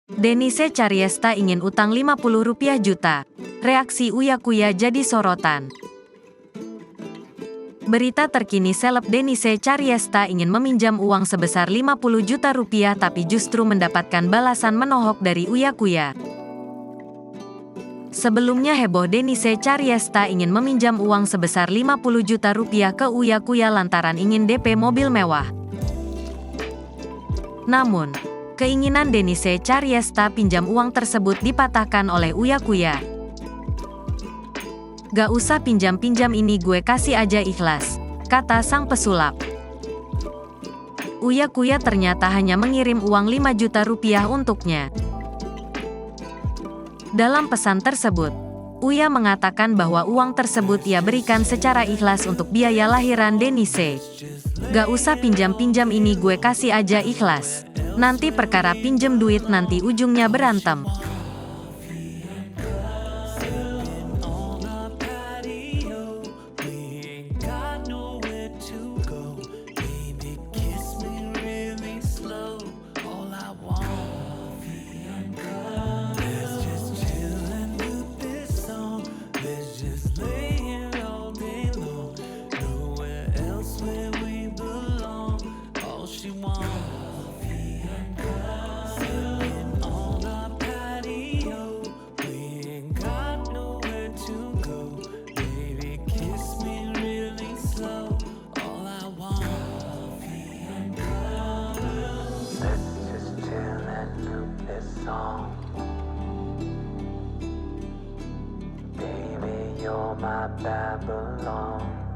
Denise Charyesta ingin utang 50 rupiah juta. Reaksi Uya Kuya jadi sorotan. Berita terkini seleb Denise Charyesta ingin meminjam uang sebesar 50 juta rupiah tapi justru mendapatkan balasan menohok dari Uya Kuya. Sebelumnya heboh Denise Charyesta ingin meminjam uang sebesar 50 juta rupiah ke Uya Kuya lantaran ingin DP mobil mewah. Namun, keinginan Denise Charyesta pinjam uang tersebut dipatahkan oleh Uya Kuya. "Gak usah pinjam-pinjam ini, gue kasih aja ikhlas," kata sang pesulap. Uya Kuya ternyata hanya mengirim uang 5 juta rupiah untuknya. Dalam pesan tersebut, Uya mengatakan bahwa uang tersebut ia berikan secara ikhlas untuk biaya lahiran Denise. "Gak usah pinjam-pinjam ini, gue kasih aja ikhlas. Nanti perkara pinjem duit nanti ujungnya berantem." Baby, you're my Babylon.